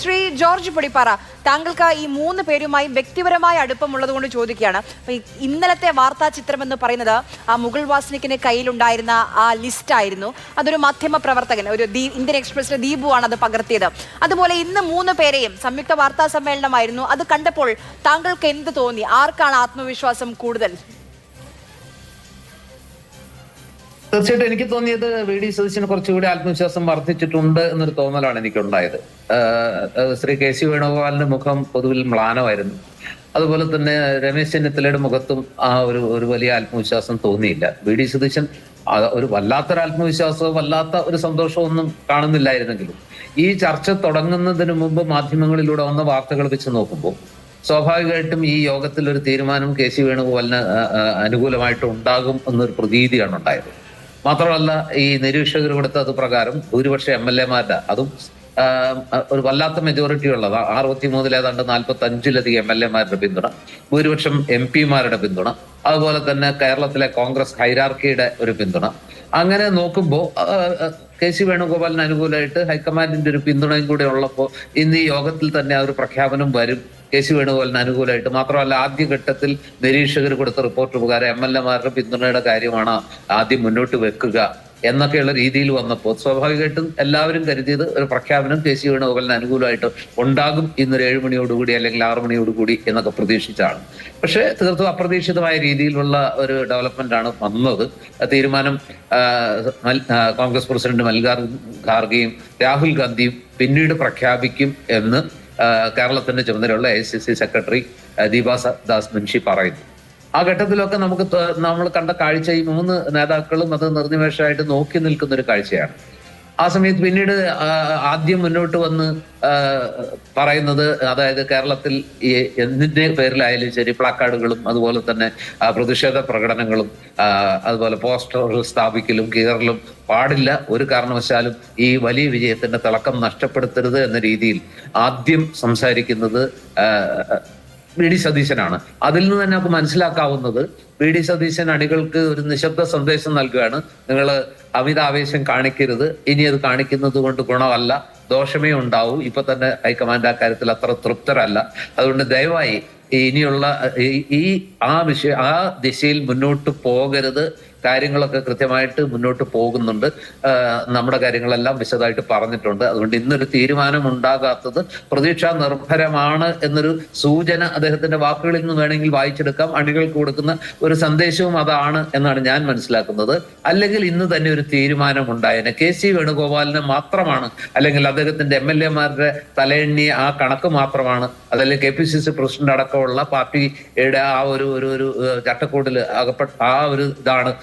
Shri George Podippara, താങ്കൾക്ക് ഈ മൂന്ന് പേരുമായി വ്യക്തിപരമായ അടുപ്പമുള്ളത് കൊണ്ട് ചോദിക്കുകയാണ്. ഇന്നലത്തെ വാർത്താ ചിത്രം എന്ന് പറയുന്നത് ആ മുകുൾ വാസ്നിക്കിന് കയ്യിലുണ്ടായിരുന്ന ആ ലിസ്റ്റ് ആയിരുന്നു. അതൊരു മാധ്യമ പ്രവർത്തകൻ, ഒരു ഇന്ത്യൻ എക്സ്പ്രസിലെ ദീപു ആണ് അത് പകർത്തിയത്. അതുപോലെ ഇന്ന് മൂന്ന് പേരെയും സംയുക്ത വാർത്താ സമ്മേളനമായിരുന്നു. അത് കണ്ടപ്പോൾ താങ്കൾക്ക് എന്ത് തോന്നി? ആർക്കാണ് ആത്മവിശ്വാസം കൂടുതൽ? തീർച്ചയായിട്ടും എനിക്ക് തോന്നിയത് വി.ഡി. സതീശന് കുറച്ചുകൂടി ആത്മവിശ്വാസം വർദ്ധിച്ചിട്ടുണ്ട് എന്നൊരു തോന്നലാണ് എനിക്കുണ്ടായത്. ശ്രീ കെ.സി. വേണുഗോപാലിന്റെ മുഖം പൊതുവിൽ മ്ലാനമായിരുന്നു. അതുപോലെ തന്നെ രമേശ് ചെന്നിത്തലയുടെ മുഖത്തും ആ ഒരു വലിയ ആത്മവിശ്വാസം തോന്നിയില്ല. വി.ഡി. സതീശൻ ഒരു വല്ലാത്തൊരു ആത്മവിശ്വാസവും വല്ലാത്ത ഒരു സന്തോഷവും ഒന്നും കാണുന്നില്ലായിരുന്നെങ്കിലും ഈ ചർച്ച തുടങ്ങുന്നതിന് മുമ്പ് മാധ്യമങ്ങളിലൂടെ വന്ന വാർത്തകൾ വെച്ച് നോക്കുമ്പോൾ സ്വാഭാവികമായിട്ടും ഈ യോഗത്തിൽ ഒരു തീരുമാനം കെ.സി. വേണുഗോപാലിന് അനുകൂലമായിട്ട് ഉണ്ടാകും എന്നൊരു പ്രതീതിയാണ് ഉണ്ടായത്. മാത്രമല്ല, ഈ നിരീക്ഷകർ കൊടുത്ത അത് പ്രകാരം ഭൂരിപക്ഷം MLA-മാരുടെ, അതും ഒരു വല്ലാത്ത മെജോറിറ്റി ഉള്ളത് 63 ഏതാണ്ട് 45-ലധികം MLA-മാരുടെ പിന്തുണ, ഭൂരിപക്ഷം MP-മാരുടെ പിന്തുണ, അതുപോലെ തന്നെ കേരളത്തിലെ കോൺഗ്രസ് ഹൈറാർക്കിയുടെ ഒരു പിന്തുണ, അങ്ങനെ നോക്കുമ്പോൾ കെ.സി. വേണുഗോപാലിന് അനുകൂലമായിട്ട് ഹൈക്കമാൻഡിന്റെ ഒരു പിന്തുണയും കൂടെ ഉള്ളപ്പോൾ ഇന്ന് ഈ യോഗത്തിൽ തന്നെ ആ ഒരു പ്രഖ്യാപനം വരും കെ.സി. വേണുഗോപാലിന് അനുകൂലമായിട്ട്. മാത്രമല്ല, ആദ്യഘട്ടത്തിൽ നിരീക്ഷകർ കൊടുത്ത റിപ്പോർട്ട് പ്രകാരം MLA-മാരുടെ പിന്തുണയുടെ കാര്യമാണ് ആദ്യം മുന്നോട്ട് വെക്കുക എന്നൊക്കെയുള്ള രീതിയിൽ വന്നപ്പോൾ സ്വാഭാവികമായിട്ടും എല്ലാവരും കരുതിയത് ഒരു പ്രഖ്യാപനം കെ.സി. വേണുഗോപാലിന് അനുകൂലമായിട്ട് ഉണ്ടാകും ഇന്നൊരു 7 മണിയോടുകൂടി അല്ലെങ്കിൽ 6 മണിയോടുകൂടി എന്നൊക്കെ പ്രതീക്ഷിച്ചാണ്. പക്ഷേ തീർത്തും അപ്രതീക്ഷിതമായ രീതിയിലുള്ള ഒരു ഡെവലപ്മെന്റ് ആണ് വന്നത്. തീരുമാനം കോൺഗ്രസ് പ്രസിഡന്റ് മല്ലികാർജുൻ ഖാർഗെയും രാഹുൽ ഗാന്ധിയും പിന്നീട് പ്രഖ്യാപിക്കും എന്ന് കേരളത്തിന്റെ ചുമതലയുള്ള AICC സെക്രട്ടറി ദീപാദാസ് മുൻഷി പറയുന്നു. ആ ഘട്ടത്തിലൊക്കെ നമ്മൾ കണ്ട കാഴ്ച ഈ മൂന്ന് നേതാക്കളും അത് നിർനിമേഷമായിട്ട് നോക്കി നിൽക്കുന്ന ഒരു കാഴ്ചയാണ്. ആ സമയത്ത് പിന്നീട് ആദ്യം മുന്നോട്ട് വന്ന് പറയുന്നത്, അതായത് കേരളത്തിൽ എന്തിന്റെ പേരിലായാലും ശരി പ്ലാക്കാർഡുകളും അതുപോലെ തന്നെ പ്രതിഷേധ പ്രകടനങ്ങളും അതുപോലെ പോസ്റ്ററുകൾ സ്ഥാപിക്കലും കീറലും പാടില്ല, ഒരു കാരണവശാലും ഈ വലിയ വിജയത്തിന്റെ തിളക്കം നഷ്ടപ്പെടുത്തരുത് എന്ന രീതിയിൽ ആദ്യം സംസാരിക്കുന്നത് വി.ഡി. സതീശനാണ്. അതിൽ നിന്ന് തന്നെ നമുക്ക് മനസ്സിലാക്കാവുന്നത് വി.ഡി. സതീശൻ അണികൾക്ക് ഒരു നിശബ്ദ സന്ദേശം നൽകുകയാണ്. നിങ്ങൾ അമിതാവേശം കാണിക്കരുത്, ഇനി അത് കാണിക്കുന്നത് കൊണ്ട് ഗുണമല്ല, ദോഷമേ ഉണ്ടാവൂ. ഇപ്പൊ തന്നെ ഹൈക്കമാൻഡ് ആ കാര്യത്തിൽ അത്ര തൃപ്തരല്ല. അതുകൊണ്ട് ദയവായി ഇനിയുള്ള ആ ദിശയിൽ മുന്നോട്ട് പോകരുത്, കാര്യങ്ങളൊക്കെ കൃത്യമായിട്ട് മുന്നോട്ട് പോകുന്നുണ്ട്, നമ്മുടെ കാര്യങ്ങളെല്ലാം വിശദമായിട്ട് പറഞ്ഞിട്ടുണ്ട്. അതുകൊണ്ട് ഇന്നൊരു തീരുമാനം ഉണ്ടാകാത്തത് പ്രതീക്ഷാ നിർഭരമാണ് എന്നൊരു സൂചന അദ്ദേഹത്തിന്റെ വാക്കുകളിൽ നിന്ന് വേണമെങ്കിൽ വായിച്ചെടുക്കാം. അണികൾക്ക് കൊടുക്കുന്ന ഒരു സന്ദേശവും അതാണ് എന്നാണ് ഞാൻ മനസ്സിലാക്കുന്നത്. അല്ലെങ്കിൽ ഇന്ന് തന്നെ ഒരു തീരുമാനം ഉണ്ടായേനെ. കെ.സി. വേണുഗോപാലിന് മാത്രമാണ്, അല്ലെങ്കിൽ അദ്ദേഹത്തിന്റെ MLA-മാരുടെ തലയെണ്ണിയ ആ കണക്ക് മാത്രമാണ്, അതല്ലെങ്കിൽ KPCC പ്രസിഡന്റ് അടക്കമുള്ള പാർട്ടിയുടെ ആ ഒരു ചട്ടക്കൂടിൽ അകപ്പെട്ട ആ ഒരു ഇതാണ്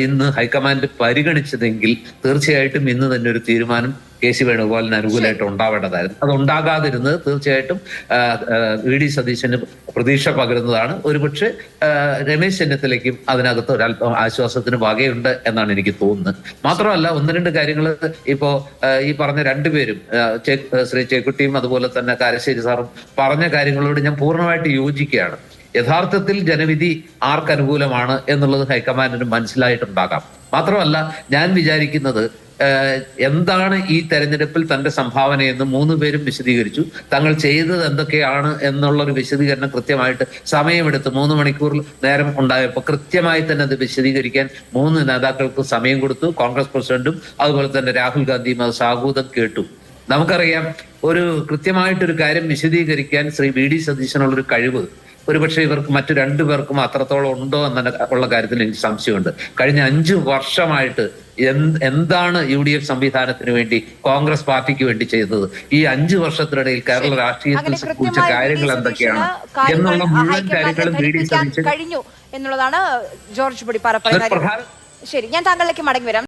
ഇന്ന് ഹൈക്കമാൻഡ് പരിഗണിച്ചതെങ്കിൽ തീർച്ചയായിട്ടും ഇന്ന് തന്നെ ഒരു തീരുമാനം കെ.സി. വേണുഗോപാലിന് അനുകൂലമായിട്ട് ഉണ്ടാവേണ്ടതായിരുന്നു. അത് ഉണ്ടാകാതിരുന്നത് തീർച്ചയായിട്ടും വി.ഡി. സതീശന് പ്രതീക്ഷ പകരുന്നതാണ്. ഒരുപക്ഷെ രമേശ് ചെന്നിത്തലയ്ക്കും അതിനകത്ത് ഒരല്പം ആശ്വാസത്തിന് വകയുണ്ട് എന്നാണ് എനിക്ക് തോന്നുന്നത്. മാത്രമല്ല, 1-2 കാര്യങ്ങൾ ഇപ്പോ ഈ പറഞ്ഞ രണ്ടുപേരും ശ്രീ ചേക്കുട്ടിയും അതുപോലെ തന്നെ കാരശ്ശേരി സാറും പറഞ്ഞ കാര്യങ്ങളോട് ഞാൻ പൂർണ്ണമായിട്ട് യോജിക്കുകയാണ്. യഥാർത്ഥത്തിൽ ജനവിധി ആർക്കനുകൂലമാണ് എന്നുള്ളത് ഹൈക്കമാൻഡിന് മനസ്സിലായിട്ടുണ്ടാകാം. മാത്രമല്ല, ഞാൻ വിചാരിക്കുന്നത് എന്താണ് ഈ തെരഞ്ഞെടുപ്പിൽ തന്റെ സംഭാവനയെന്ന് 3 പേരും വിശദീകരിച്ചു. തങ്ങൾ ചെയ്തത് എന്തൊക്കെയാണ് എന്നുള്ളൊരു വിശദീകരണം കൃത്യമായിട്ട് സമയമെടുത്ത് 3 മണിക്കൂർ നേരം ഉണ്ടായപ്പോൾ കൃത്യമായി തന്നെ അത് വിശദീകരിക്കാൻ 3 നേതാക്കൾക്ക് സമയം കൊടുത്തു. കോൺഗ്രസ് പ്രസിഡന്റും അതുപോലെ തന്നെ രാഹുൽ ഗാന്ധിയും അത് സാഹൂതം കേട്ടു. നമുക്കറിയാം, ഒരു കൃത്യമായിട്ടൊരു കാര്യം വിശദീകരിക്കാൻ ശ്രീ വി.ഡി. സതീശനുള്ളൊരു കഴിവ് ഒരുപക്ഷെ ഇവർക്ക് മറ്റു 2 പേർക്കും അത്രത്തോളം ഉണ്ടോ എന്നുള്ള കാര്യത്തിൽ എനിക്ക് സംശയമുണ്ട്. കഴിഞ്ഞ 5 വർഷമായിട്ട് എന്താണ് UDF സംവിധാനത്തിന് വേണ്ടി കോൺഗ്രസ് പാർട്ടിക്ക് വേണ്ടി ചെയ്തത്? ഈ 5 വർഷത്തിനിടയിൽ കേരള രാഷ്ട്രീയത്തിൽ സംഭവിച്ച കാര്യങ്ങൾ എന്തൊക്കെയാണ് എന്നുള്ള മുഴുവൻ കാര്യങ്ങളും വി.ഡി. സതീശൻ കഴിഞ്ഞു എന്നുള്ളതാണ് ജോർജ് പൊടിപ്പാറ പറയുന്നത്. ശരി, ഞാൻ താങ്കളിലേക്ക് മടങ്ങി വരാം.